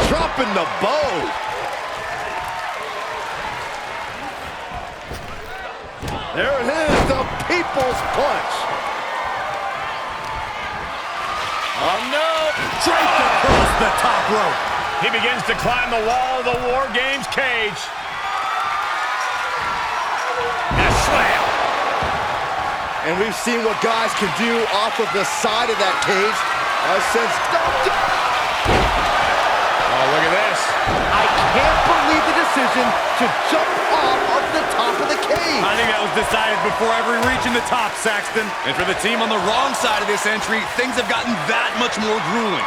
dropping the bow. There it is, the People's Punch. Oh no! Draped across the top rope. He begins to climb the wall of the War Games cage. And a slam. And we've seen what guys can do off of the side of that cage. Oh, look at this. I can't believe the decision to jump off of the top of the cage. I think that was decided before ever reaching the top, Saxton. And for the team on the wrong side of this entry, things have gotten that much more grueling.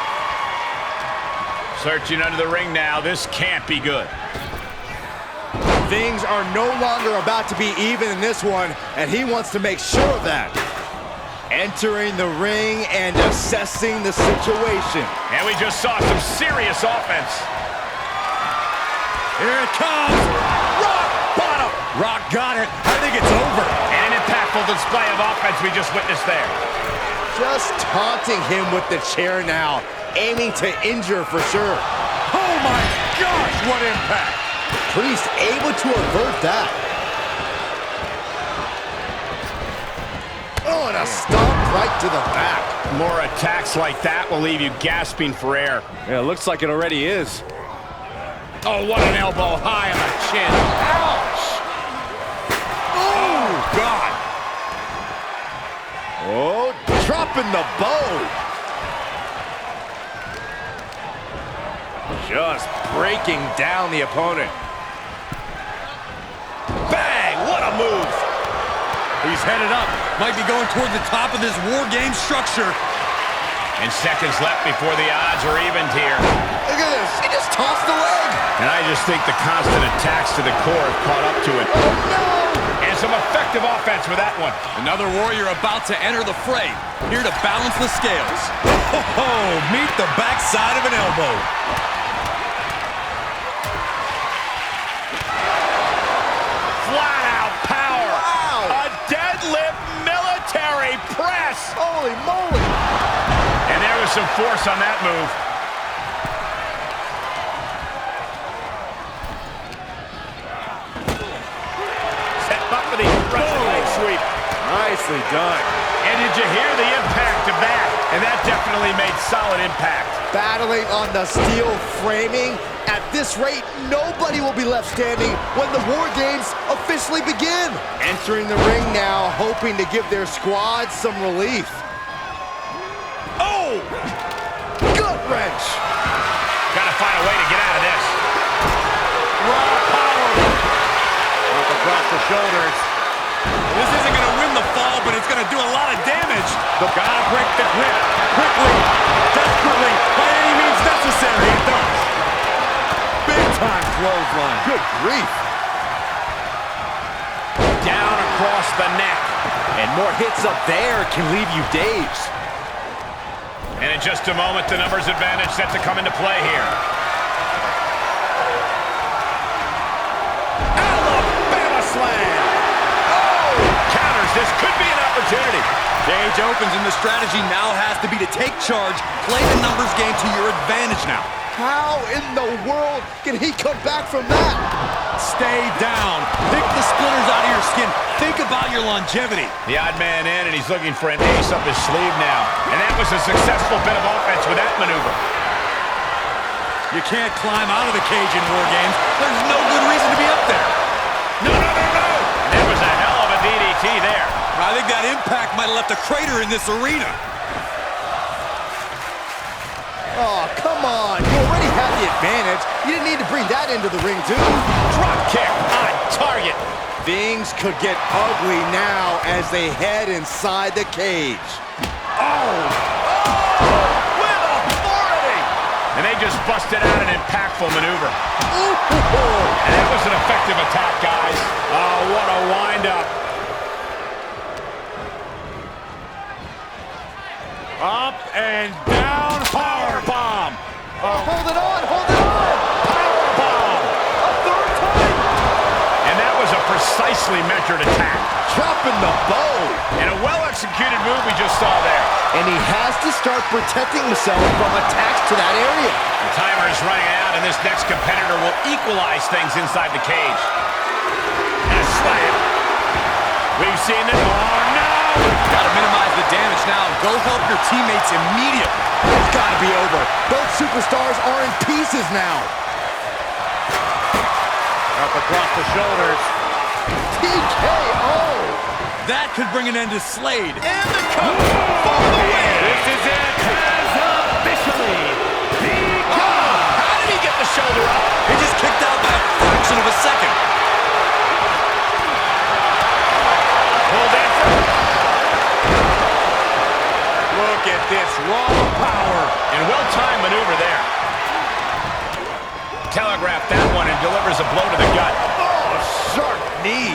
Searching under the ring now. This can't be good. Things are no longer about to be even in this one, and he wants to make sure of that. Entering the ring and assessing the situation. And we just saw some serious offense. Here it comes. Rock bottom. Rock got it. I think it's over. And an impactful display of offense we just witnessed there. Just taunting him with the chair now, aiming to injure for sure. Oh my gosh, what impact. Priest able to avert that. Oh, and a stomp right to the back. More attacks like that will leave you gasping for air. Yeah, it looks like it already is. Oh, what an elbow high on the chin. Ouch! Oh, God. Oh, dropping the bow. Just breaking down the opponent. Bang! What a move! He's headed up. Might be going toward the top of this War Game structure. And seconds left before the odds are evened here. Look at this. He just tossed the leg. And I just think the constant attacks to the core have caught up to it. Oh, no. And some effective offense with that one. Another warrior about to enter the fray. Here to balance the scales. Oh, meet the backside of an elbow. Flat out power. Wow. A deadlift military press. Holy moly. And there was some force on that move. Set up for the Russian leg sweep. Nicely done. And did you hear the impact of that? And that definitely made solid impact. Battling on the steel framing. At this rate, nobody will be left standing when the War Games officially begin. Entering the ring now, hoping to give their squad some relief. Oh! Gut wrench! Gotta find a way to get out of this. Raw power. Up across the shoulders. This isn't going to win the fall, but it's going to do a lot of damage. Gotta break the grip. Quickly, desperately, by any means necessary. It does. Big time clothesline. Good grief. Down across the neck. And more hits up there can leave you dazed. And in just a moment, the numbers advantage set to come into play here. Alabama slam. Oh! Counters. This could be an opportunity. Cage opens, and the strategy now has to be to take charge, play the numbers game to your advantage now. How in the world can he come back from that? Stay down. Pick the splinters out of your skin. Think about your longevity. The odd man in, and he's looking for an ace up his sleeve now. And that was a successful bit of offense with that maneuver. You can't climb out of the cage in War Games. There's no good reason to be up there. No, no, no, no! There was a hell of a DDT there. I think that impact might have left a crater in this arena. Oh, come on. You already had the advantage. You didn't need to bring that into the ring, too. Drop kick on target. Things could get ugly now as they head inside the cage. Oh! With authority! And they just busted out an impactful maneuver. Ooh. And that was an effective attack, guys. Oh, what a wind-up. Up and down, power bomb. Hold it on, hold it on. Power bomb. A third time. And that was a precisely measured attack. Dropping the bow. And a well-executed move we just saw there. And he has to start protecting himself from attacks to that area. The timer is running out, and this next competitor will equalize things inside the cage. And a slam. We've seen it. Oh, no! Gotta minimize the damage now. Go help your teammates immediately. It's gotta be over. Both superstars are in pieces now. Up across the shoulders. TKO! That could bring an end to Slade. And the cover for the win. This is it. Has officially begun. How did he get the shoulder up? He just kicked out by a fraction of a second. Pulled in. Look at this raw power. And well-timed maneuver there. Telegraphed that one and delivers a blow to the gut. Oh, sharp knee.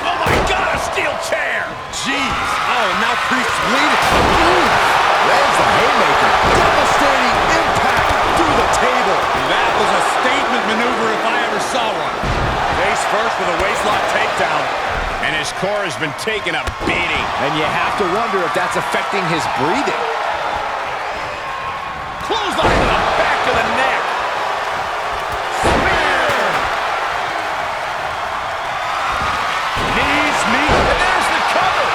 Oh, my God, a steel chair. Jeez. Oh, now Priest's bleeding. Lands the haymaker. Devastating impact through the table. That was a statement maneuver if I ever saw one. Face first with a waistlock takedown. And his core has been taking a beating. And you have to wonder if that's affecting his breathing. Clothesline to the back of the neck. Spear. Knees meet. And there's the cover.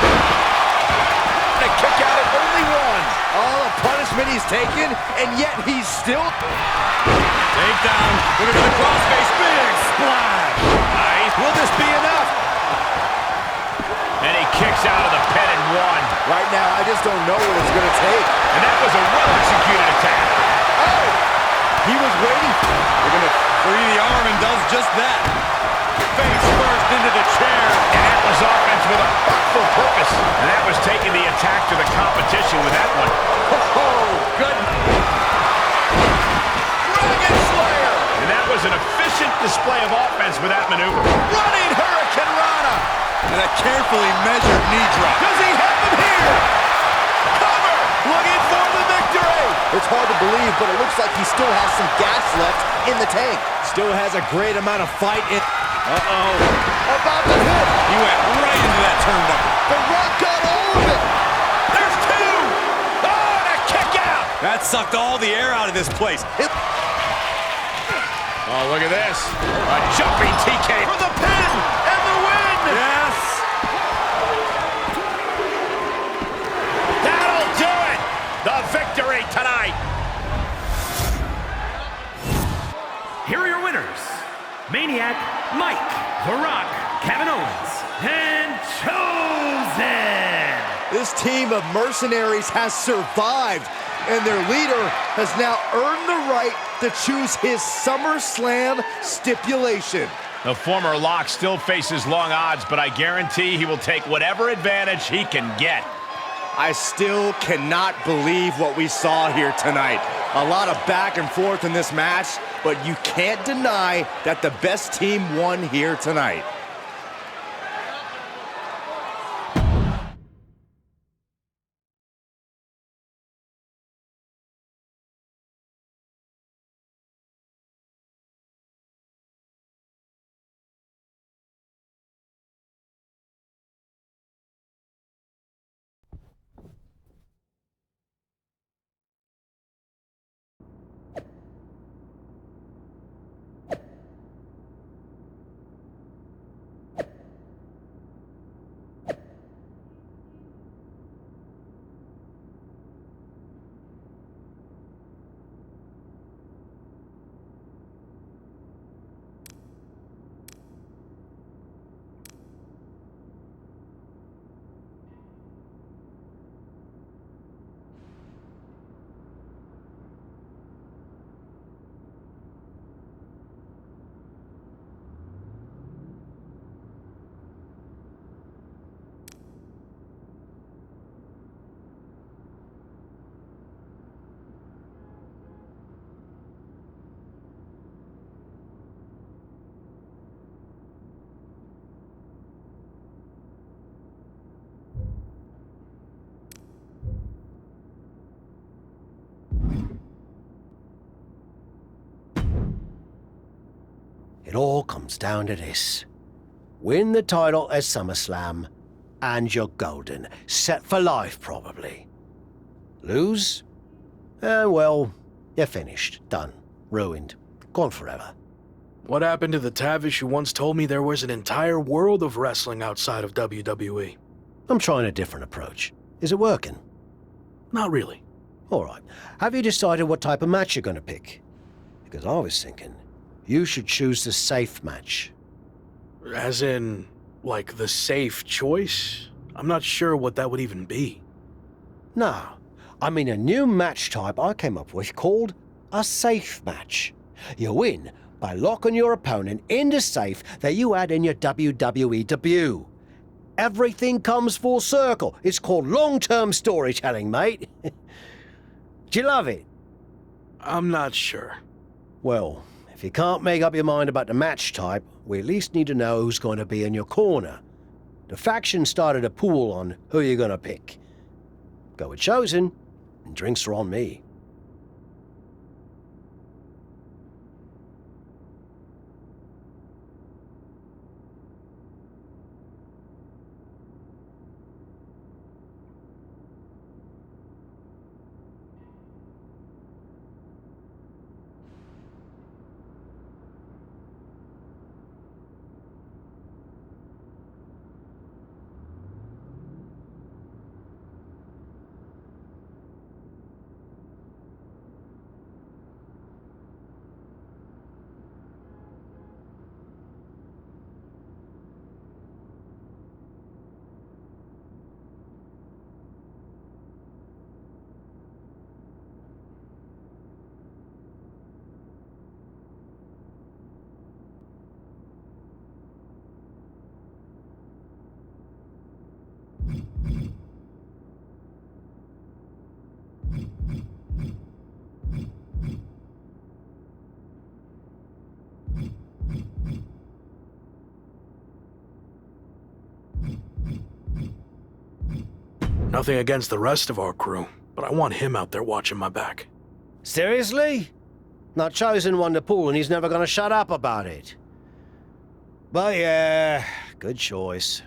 And a kick out at only one. All the punishment he's taken, and yet he's still... Takedown. Looking for the crossface. Big splash. Nice. Will this be enough? And he kicks out of the pin and one. Right now, I just don't know what it's going to take. And that was a well-executed attack. Oh! He was waiting. They're going to free the arm and does just that. Face first into the chair. And that was offense with a hurtful purpose. And that was taking the attack to the competition with that one. Oh, good. Dragon Slayer. And that was an efficient display of offense with that maneuver. Running Hurricane Rana. And a carefully measured knee drop. Does he have him here? Cover. Looking for the victory. It's hard to believe, but it looks like he still has some gas left in the tank. Still has a great amount of fight in... Uh-oh. About to hit. He went right into that turnbuckle. The right got all of it. There's two. Oh, and a kick out. That sucked all the air out of this place. Oh, look at this. A jumping TK for the pin and the win. Yes. That'll do it. The victory tonight. Here are your winners. Maniac Mike, The Rock, Kevin Owens, and Chosen. This team of mercenaries has survived, and their leader has now earned the right to choose his SummerSlam stipulation. The former Lock still faces long odds, but I guarantee he will take whatever advantage he can get. I still cannot believe what we saw here tonight. A lot of back and forth in this match, but you can't deny that the best team won here tonight. It all comes down to this. Win the title at SummerSlam, and you're golden. Set for life, probably. Lose? Well, you're finished. Done. Ruined. Gone forever. What happened to the Tavish who once told me there was an entire world of wrestling outside of WWE? I'm trying a different approach. Is it working? Not really. All right. Have you decided what type of match you're going to pick? Because I was thinking you should choose the safe match. As in, like, the safe choice? I'm not sure what that would even be. No, I mean a new match type I came up with called a safe match. You win by locking your opponent in the safe that you had in your WWE debut. Everything comes full circle. It's called long-term storytelling, mate. Do you love it? I'm not sure. Well, if you can't make up your mind about the match type, we at least need to know who's going to be in your corner. The faction started a pool on who you're going to pick. Go with Chosen, and drinks are on me. Nothing against the rest of our crew, but I want him out there watching my back. Seriously? Not Chosen won the pool and he's never going to shut up about it. But yeah, good choice.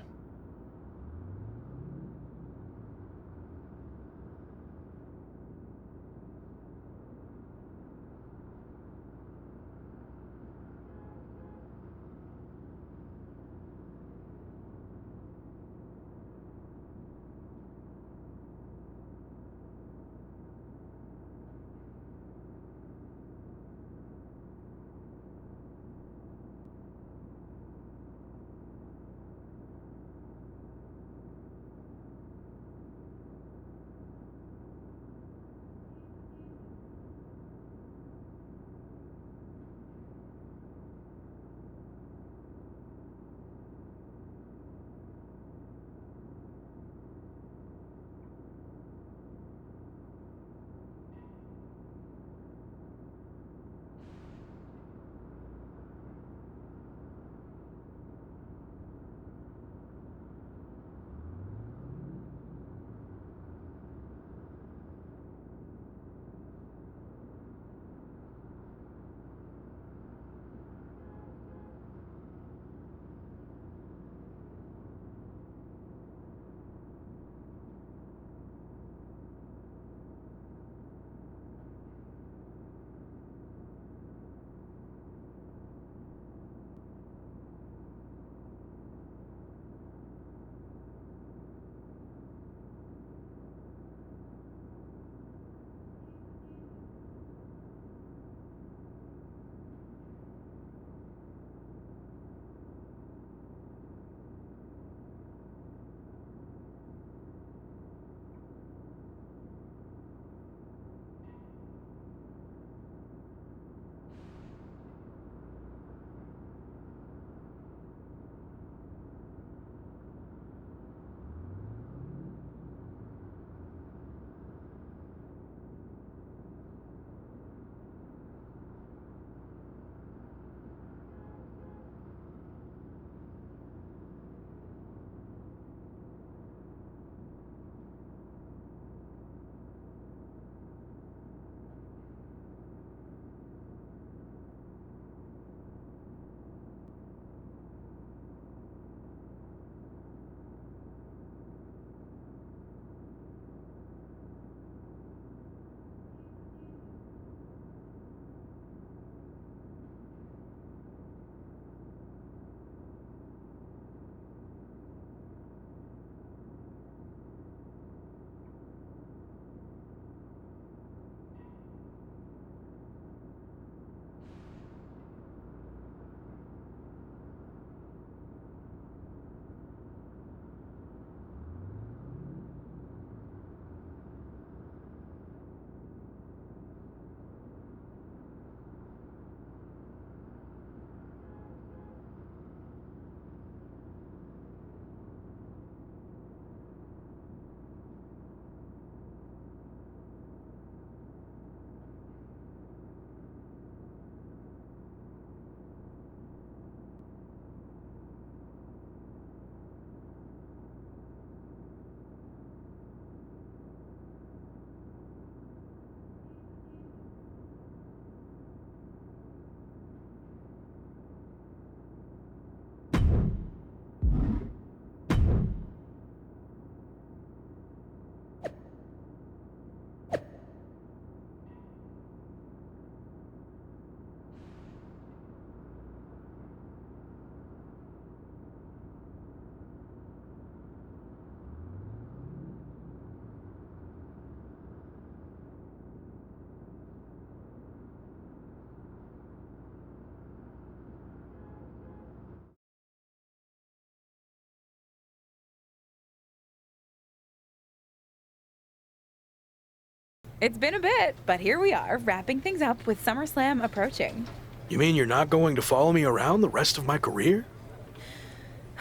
It's been a bit, but here we are, wrapping things up with SummerSlam approaching. You mean you're not going to follow me around the rest of my career?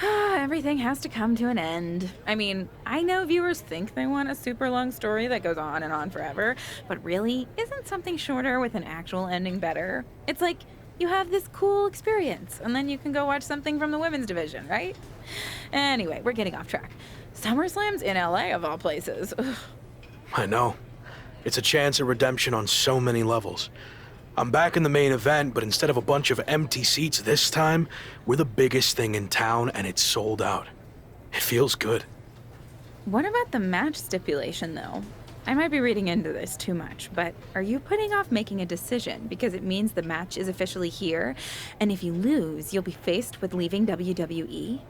Everything has to come to an end. I mean, I know viewers think they want a super long story that goes on and on forever, but really, isn't something shorter with an actual ending better? It's like you have this cool experience, and then you can go watch something from the women's division, right? Anyway, we're getting off track. SummerSlam's in LA, of all places. Ugh. I know. It's a chance at redemption on so many levels. I'm back in the main event, but instead of a bunch of empty seats this time, we're the biggest thing in town and it's sold out. It feels good. What about the match stipulation, though? I might be reading into this too much, but are you putting off making a decision because it means the match is officially here, and if you lose, you'll be faced with leaving WWE?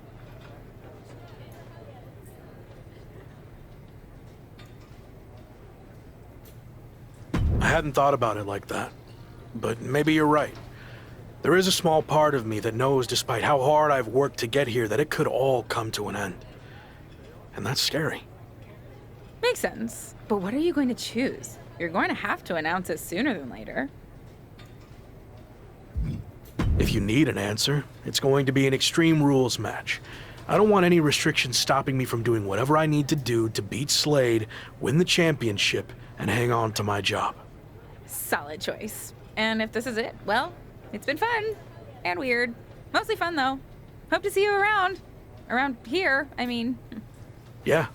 I hadn't thought about it like that, but maybe you're right. There is a small part of me that knows, despite how hard I've worked to get here, that it could all come to an end. And that's scary. Makes sense. But what are you going to choose? You're going to have to announce it sooner than later. If you need an answer, it's going to be an Extreme Rules match. I don't want any restrictions stopping me from doing whatever I need to do to beat Slade, win the championship, and hang on to my job. Solid choice. And if this is it, well, it's been fun. And weird. Mostly fun, though. Hope to see you around. Around here, I mean. Yeah.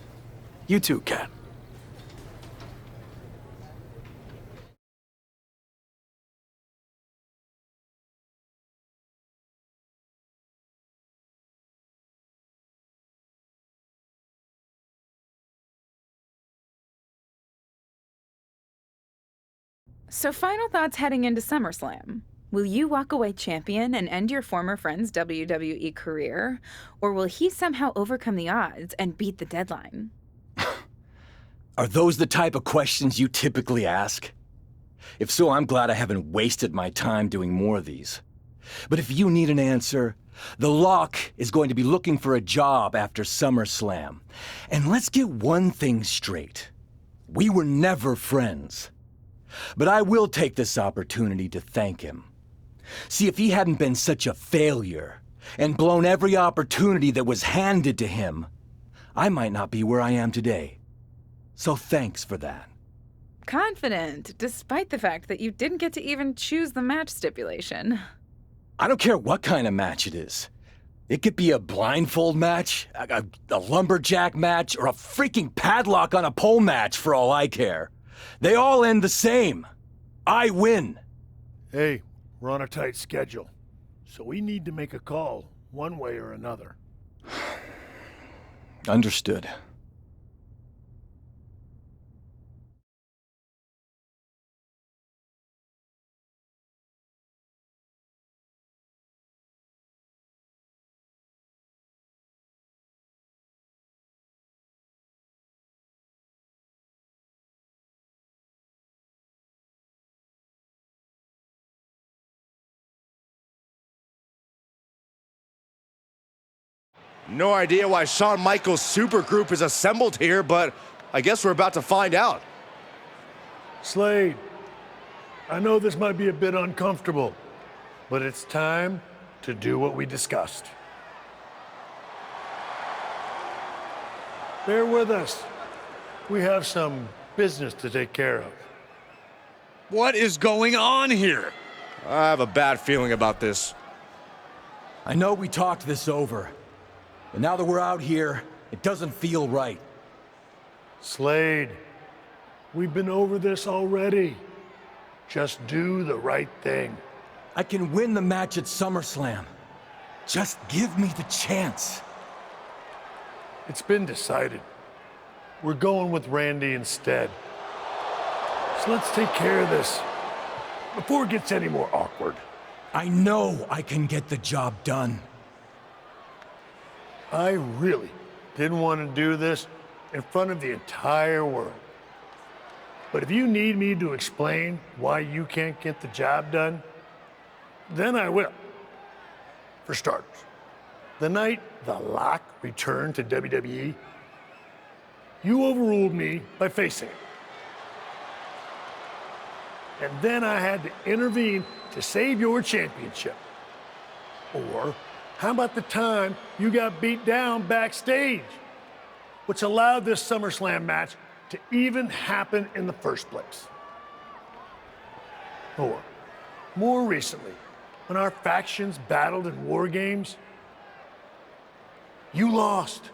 You too, Kat. So final thoughts heading into SummerSlam. Will you walk away champion and end your former friend's WWE career? Or will he somehow overcome the odds and beat the deadline? Are those the type of questions you typically ask? If so, I'm glad I haven't wasted my time doing more of these. But if you need an answer, the Lock is going to be looking for a job after SummerSlam. And let's get one thing straight. We were never friends. But I will take this opportunity to thank him. See, if he hadn't been such a failure and blown every opportunity that was handed to him, I might not be where I am today. So thanks for that. Confident, despite the fact that you didn't get to even choose the match stipulation. I don't care what kind of match it is. It could be a blindfold match, a lumberjack match, or a freaking padlock on a pole match for all I care. They all end the same. I win. Hey, we're on a tight schedule, so we need to make a call one way or another. Understood. No idea why Shawn Michaels' supergroup is assembled here, but I guess we're about to find out. Slade, I know this might be a bit uncomfortable, but it's time to do what we discussed. Bear with us. We have some business to take care of. What is going on here? I have a bad feeling about this. I know we talked this over, but now that we're out here, it doesn't feel right. Slade, we've been over this already. Just do the right thing. I can win the match at SummerSlam. Just give me the chance. It's been decided. We're going with Randy instead. So let's take care of this before it gets any more awkward. I know I can get the job done. I really didn't want to do this in front of the entire world. But if you need me to explain why you can't get the job done, then I will. For starters, the night The Lock returned to WWE, you overruled me by facing it. and then I had to intervene to save your championship? Or how about the time you got beat down backstage, which allowed this SummerSlam match to even happen in the first place? Or, more recently, when our factions battled in war games, you lost,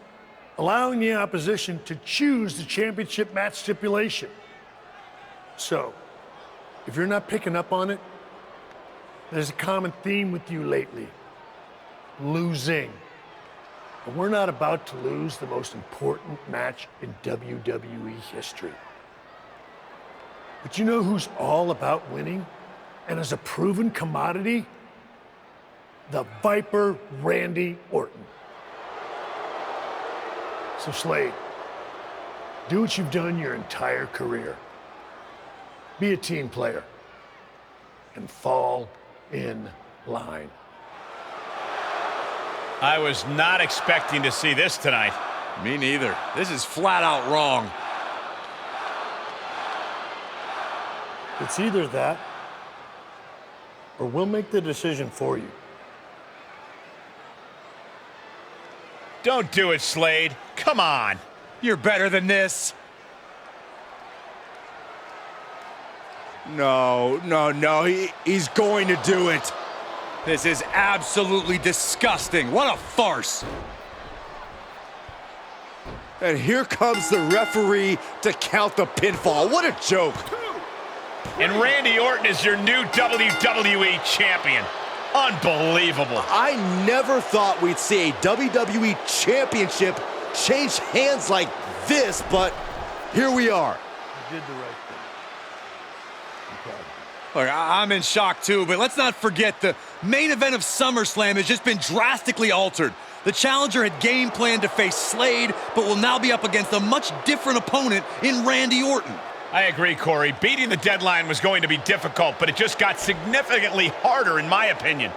allowing the opposition to choose the championship match stipulation. So, if you're not picking up on it, there's a common theme with you lately: losing. And we're not about to lose the most important match in WWE history. But you know who's all about winning and is a proven commodity? The Viper, Randy Orton. So Slade, do what you've done your entire career. Be a team player and fall in line. I was not expecting to see this tonight. Me neither. This is flat out wrong. It's either that, or we'll make the decision for you. Don't do it, Slade. Come on. You're better than this. No. He's going to do it. This is absolutely disgusting. What a farce. And here comes the referee to count the pinfall. What a joke. And Randy Orton is your new WWE champion. Unbelievable. I never thought we'd see a WWE championship change hands like this, but here we are. You did the right thing. I'm proud of you. Look, I'm in shock too, but let's not forget the main event of SummerSlam has just been drastically altered. The challenger had game planned to face Slade, but will now be up against a much different opponent in Randy Orton. I agree, Corey. Beating the deadline was going to be difficult, but it just got significantly harder, in my opinion.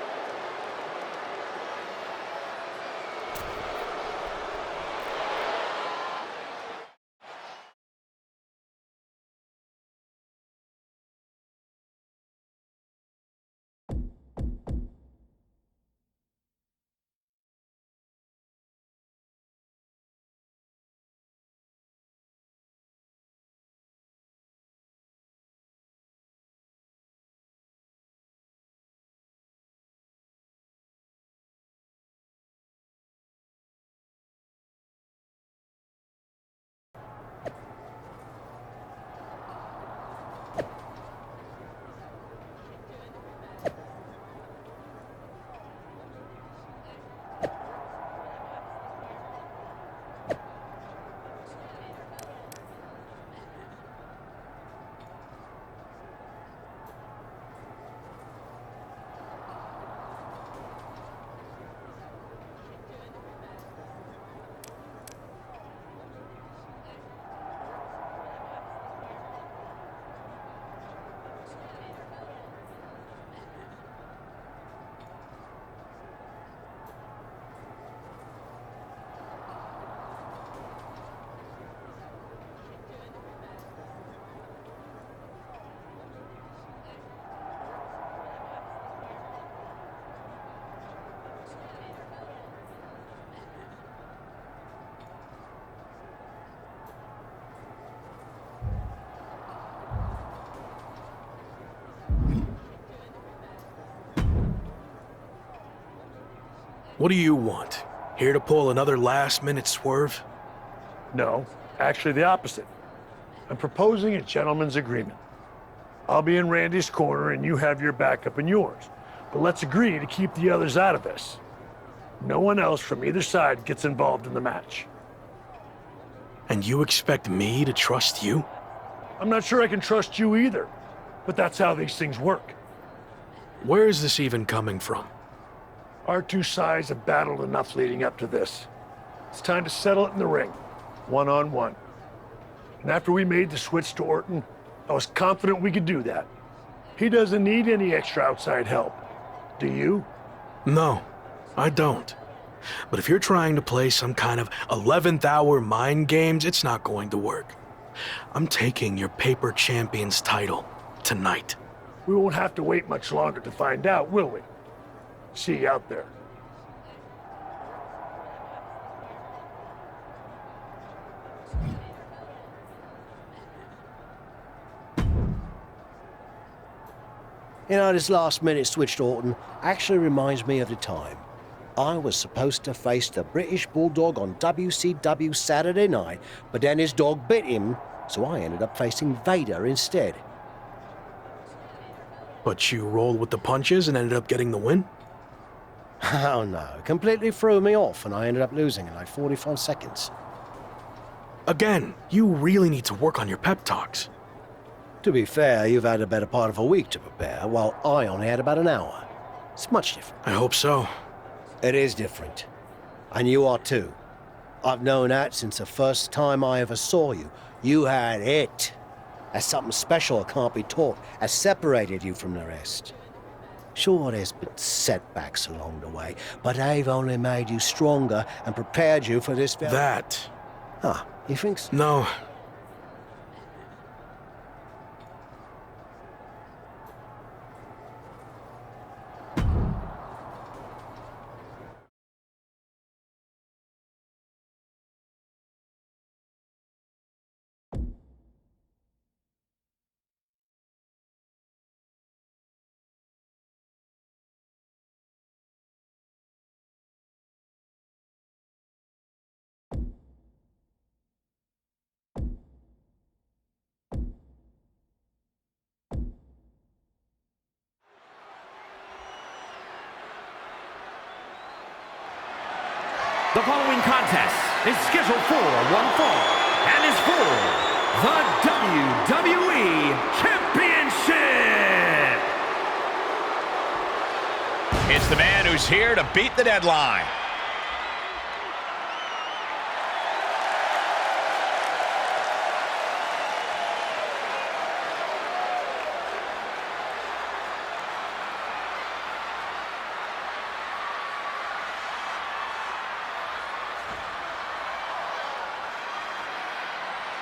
What do you want? Here to pull another last-minute swerve? No, actually the opposite. I'm proposing a gentleman's agreement. I'll be in Randy's corner and you have your backup in yours. But let's agree to keep the others out of this. No one else from either side gets involved in the match. And you expect me to trust you? I'm not sure I can trust you either, but that's how these things work. Where is this even coming from? Our two sides have battled enough leading up to this. It's time to settle it in the ring, one-on-one. And after we made the switch to Orton, I was confident we could do that. He doesn't need any extra outside help. Do you? No, I don't. But if you're trying to play some kind of 11th hour mind games, it's not going to work. I'm taking your paper champion's title, tonight. We won't have to wait much longer to find out, will we? See you out there. You know, this last-minute switch to Orton actually reminds me of the time I was supposed to face the British Bulldog on WCW Saturday night, but then his dog bit him, so I ended up facing Vader instead. But you rolled with the punches and ended up getting the win? Oh no, it completely threw me off and I ended up losing in like 45 seconds. Again, you really need to work on your pep talks. To be fair, you've had a better part of a week to prepare, while I only had about an hour. It's much different. I hope so. It is different. And you are too. I've known that since the first time I ever saw you. You had it. That's something special that can't be taught, has separated you from the rest. Sure, there's been setbacks along the way, but they've only made you stronger and prepared you for this very... That. Ah, you think so? No. The following contest is scheduled for one fall and is for the WWE Championship. It's the man who's here to beat the deadline.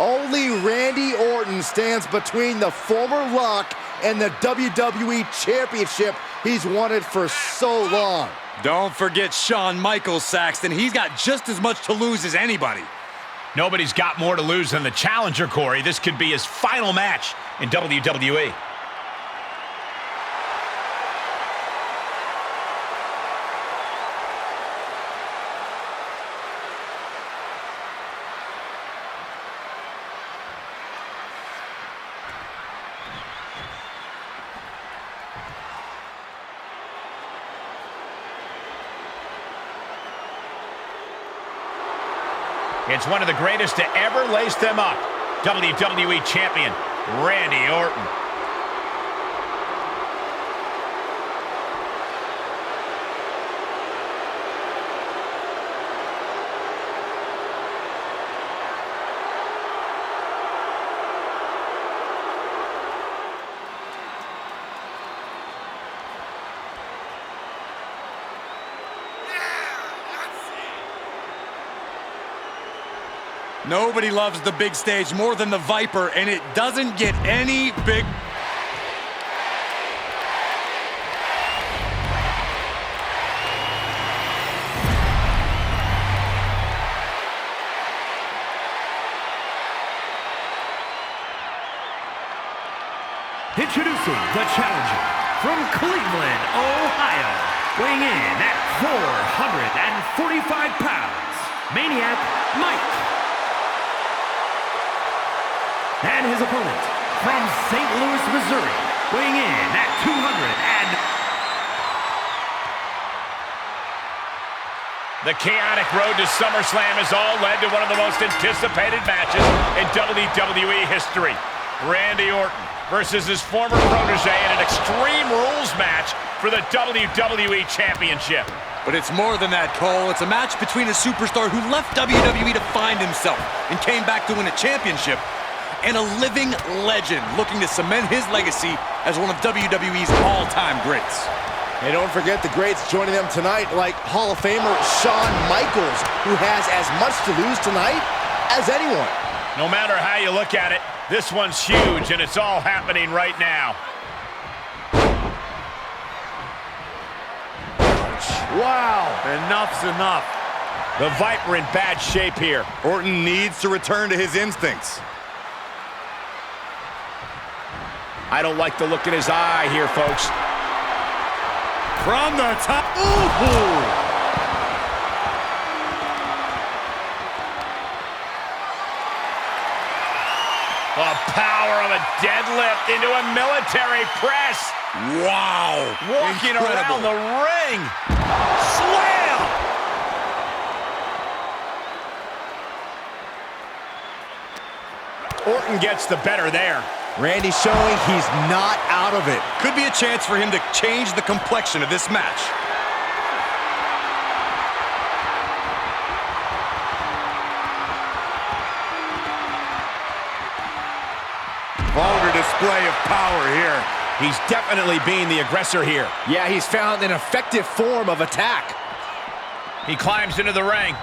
Only Randy Orton stands between the former Rock and the WWE Championship he's wanted for so long. Don't forget Shawn Michaels, Saxton. He's got just as much to lose as anybody. Nobody's got more to lose than the challenger, Corey. This could be his final match in WWE. It's one of the greatest to ever lace them up. WWE Champion, Randy Orton. Nobody loves the big stage more than the Viper, and it doesn't get any big... Introducing the challenger from Cleveland, Ohio, weighing in at 445 pounds, Maniac Mike. And his opponent from St. Louis, Missouri, weighing in at 200 and... The chaotic road to SummerSlam has all led to one of the most anticipated matches in WWE history. Randy Orton versus his former protege in an Extreme Rules match for the WWE Championship. But it's more than that, Cole. It's a match between a superstar who left WWE to find himself and came back to win a championship, and a living legend looking to cement his legacy as one of WWE's all-time greats. And don't forget the greats joining them tonight, like Hall of Famer Shawn Michaels, who has as much to lose tonight as anyone. No matter how you look at it, this one's huge, and it's all happening right now. Wow, enough's enough. The Viper in bad shape here. Orton needs to return to his instincts. I don't like the look in his eye here, folks. From the top. Ooh! The power of a deadlift into a military press. Wow. Walking Incredible. around the ring. Slam! Orton gets the better there. Randy showing he's not out of it. Could be a chance for him to change the complexion of this match. Vulgar display of power here. He's definitely being the aggressor here. Yeah, he's found an effective form of attack. He climbs into the ring.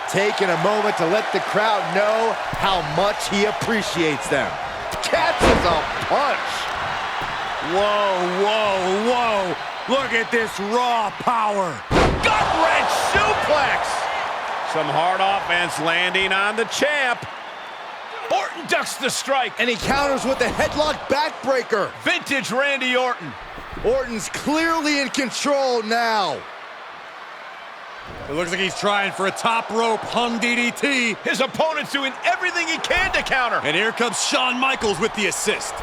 Taking a moment to let the crowd know how much he appreciates them. Catches a punch. Whoa, whoa, whoa. Look at this raw power. Gut-wrench suplex. Some hard offense landing on the champ. Orton ducks the strike. And he counters with a headlock backbreaker. Vintage Randy Orton. Orton's clearly in control now. It looks like he's trying for a top rope hung DDT. His opponent's doing everything he can to counter. And here comes Shawn Michaels with the assist.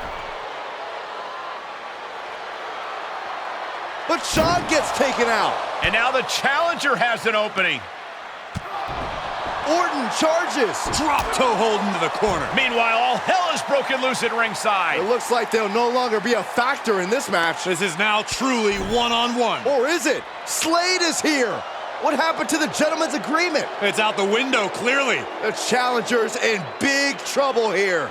But Shawn gets taken out. And now the challenger has an opening. Orton charges. Drop toe hold into the corner. Meanwhile, all hell is broken loose at ringside. It looks like they'll no longer be a factor in this match. This is now truly one-on-one. Or is it? Slade is here. What happened to the gentleman's agreement? It's out the window, clearly. The challenger's in big trouble here.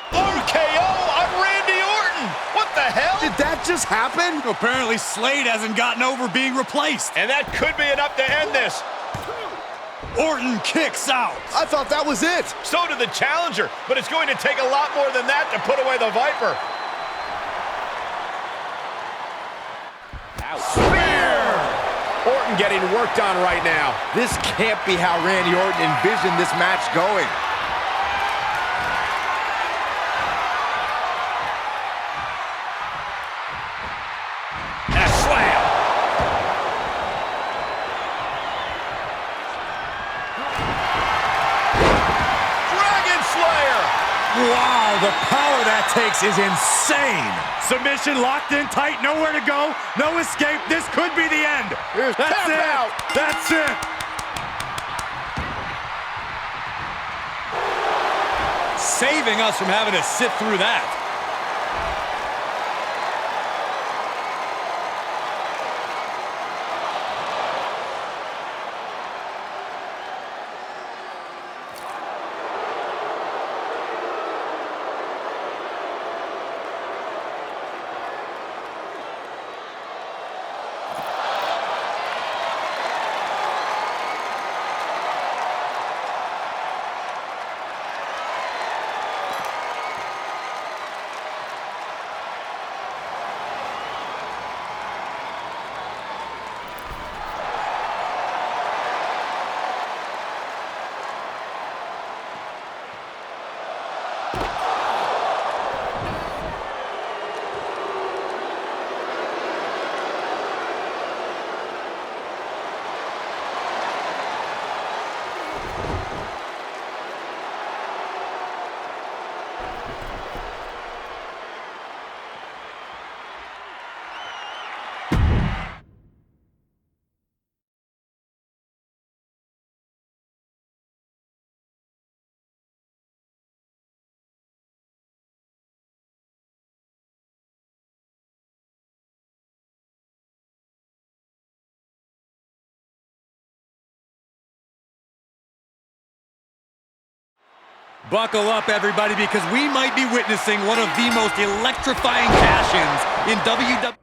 RKO on Randy Orton. What the hell? Did that just happen? Apparently Slade hasn't gotten over being replaced. And that could be enough to end this. Orton kicks out. I thought that was it. So did the challenger, but it's going to take a lot more than that to put away the Viper. Spear! Orton getting worked on right now. This can't be how Randy Orton envisioned this match going. And a slam. Dragon Slayer. Wow, the power that takes is insane. Submission locked in tight, nowhere to go, no escape. This could be the end. That's it. Out. That's it. Saving us from having to sit through that. Buckle up, everybody, because we might be witnessing one of the most electrifying cash-ins in WWE.